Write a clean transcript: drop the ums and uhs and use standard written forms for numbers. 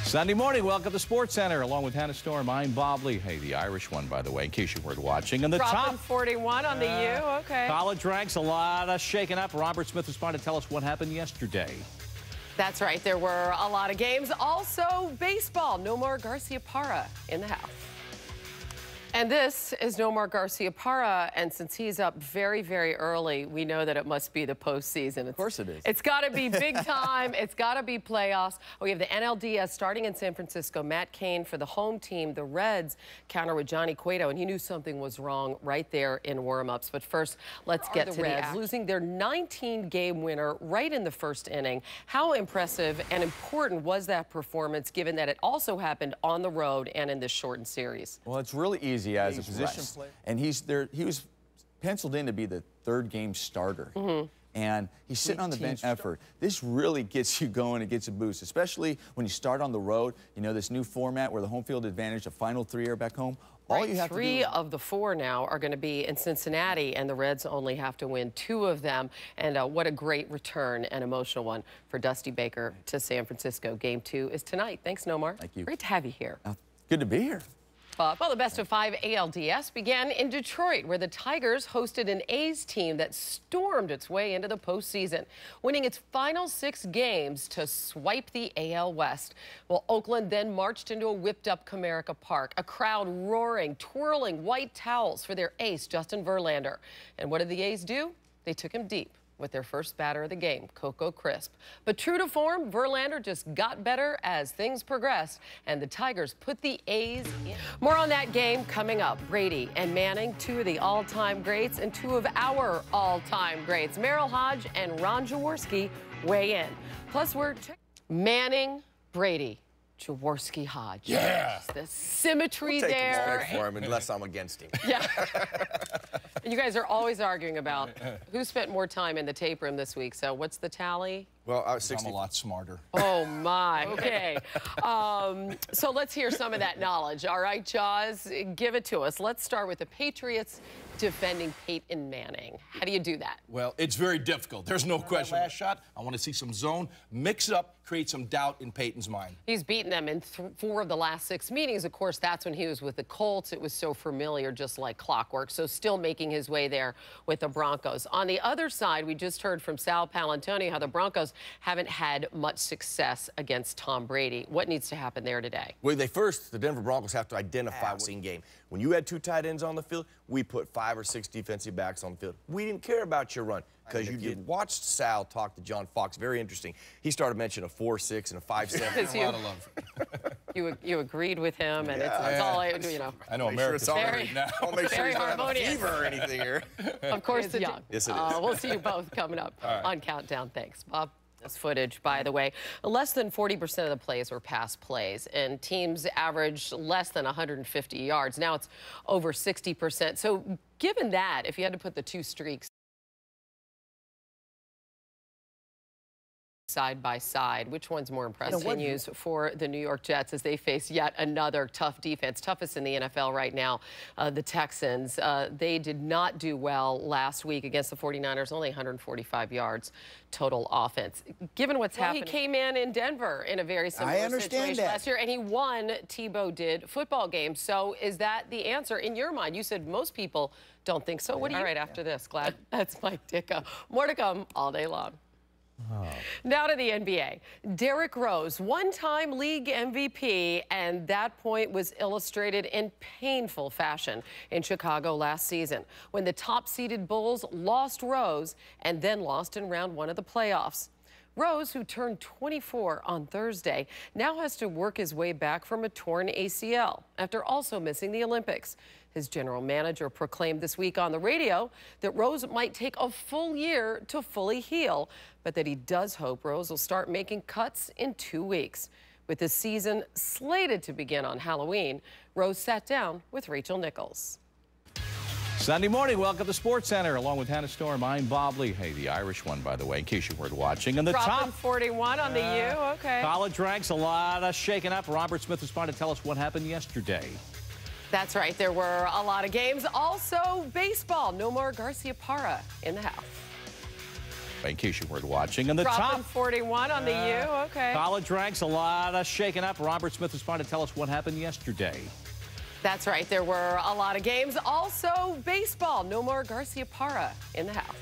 Sunday morning, welcome to Sports Center. Along with Hannah Storm, I'm Bob Lee. Hey, the Irish won, by the way, in case you weren't watching. And the Dropping top 41 on the U, okay. college ranks, a lot of shaking up. Robert Smith responded to tell us what happened yesterday. That's right, there were a lot of games. Also, baseball. Nomar Garciaparra in the house. And this is Nomar Garciaparra, and since he's up very, very early, we know that it must be the postseason. Of course it is. It's got to be big time. It's got to be playoffs. We have the NLDS starting in San Francisco. Matt Cain for the home team. The Reds counter with Johnny Cueto, and he knew something was wrong right there in warm-ups. But first, let's get to the Reds losing their 19-game winner right in the first inning. How impressive and important was that performance, given that it also happened on the road and in this shortened series? Well, it's really easy as a position player, and he was penciled in to be the third game starter. And he's sitting on the bench effort. This really gets you going. It gets a boost, especially when you start on the road. You know, this new format where the home field advantage, the final three are back home. All you have to do. Three of the four now are going to be in Cincinnati, and the Reds only have to win two of them. And what a great return, an emotional one for Dusty Baker to San Francisco. Game 2 is tonight. Thanks, Nomar. Thank you. Great to have you here. Good to be here. Well, the best of 5 ALDS began in Detroit, where the Tigers hosted an A's team that stormed its way into the postseason, winning its final 6 games to swipe the AL West. Well, Oakland then marched into a whipped-up Comerica Park, a crowd roaring, twirling white towels for their ace, Justin Verlander. And what did the A's do? They took him deep with their first batter of the game, Coco Crisp. But true to form, Verlander just got better as things progressed, and the Tigers put the A's in. More on that game coming up. Brady and Manning, 2 of the all-time greats, and 2 of our all-time greats. Merrill Hodge and Ron Jaworski weigh in. Plus, we're Manning, Brady, Jaworski, Hodge. Yeah. The symmetry we'll take there. respect for him unless I'm against him. Yeah. And you guys are always arguing about who spent more time in the tape room this week. So what's the tally? Well, I was 60. I'm a lot smarter. Oh, my. Okay. So let's hear some of that knowledge. All right, Jaws, give it to us. Let's start with the Patriots defending Peyton Manning. How do you do that? Well, it's very difficult. There's no question. Last shot, I want to see some zone, mix it up, create some doubt in Peyton's mind. He's beaten them in 4 of the last 6 meetings. Of course, that's when he was with the Colts. It was so familiar, just like clockwork. So still making his way there with the Broncos. On the other side, we just heard from Sal Paolantonio how the Broncos haven't had much success against Tom Brady. What needs to happen there today? Well, the Denver Broncos have to identify what's in game. When you had 2 tight ends on the field, we put 5 or 6 defensive backs on the field. We didn't care about your run because you watched Sal talk to John Fox. Very interesting. He started mentioning a 4-6 and a 5-7. A lot of love. You agreed with him, and it's all, you know. I know America's very, now. I'll make sure very he's not having a harmonious. fever or anything here. Of course, it's young. Yes, it is. We'll see you both coming up on Countdown. Thanks, Bob. This footage, by the way, less than 40% of the plays were pass plays, and teams averaged less than 150 yards. Now it's over 60%. So given that, if you had to put the 2 streaks side by side, which one's more impressive? Continues for the New York Jets as they face yet another tough defense, toughest in the NFL right now, the Texans. They did not do well last week against the 49ers, only 145 yards total offense. Given what's happening, he came in Denver in a very similar situation last year, and he won, Tebow did, football games. So is that the answer in your mind? You said most people don't think so. What do you? All right, after this, glad that's Mike Ditka. More to come all day long. Oh. Now to the NBA. Derrick Rose, one-time league MVP, and that point was illustrated in painful fashion in Chicago last season when the top-seeded Bulls lost Rose and then lost in round 1 of the playoffs. Rose, who turned 24 on Thursday, now has to work his way back from a torn ACL after also missing the Olympics. His general manager proclaimed this week on the radio that Rose might take a full year to fully heal, but that he does hope Rose will start making cuts in 2 weeks. With the season slated to begin on Halloween, Rose sat down with Rachel Nichols. Sunday morning, welcome to Sports Center. Along with Hannah Storm, I'm Bob Lee. Hey, the Irish won, by the way, in case you weren't watching. And the Dropping top 41 on the U, okay. college ranks, a lot of shaking up. Robert Smith responded to tell us what happened yesterday. That's right, there were a lot of games. Also, baseball. Nomar Garciaparra in the house. in case you weren't watching. And the Dropping top 41 on the U, okay. college ranks, a lot of shaking up. Robert Smith is trying to tell us what happened yesterday. That's right. There were a lot of games. Also, baseball. No more Garcia Parra in the house.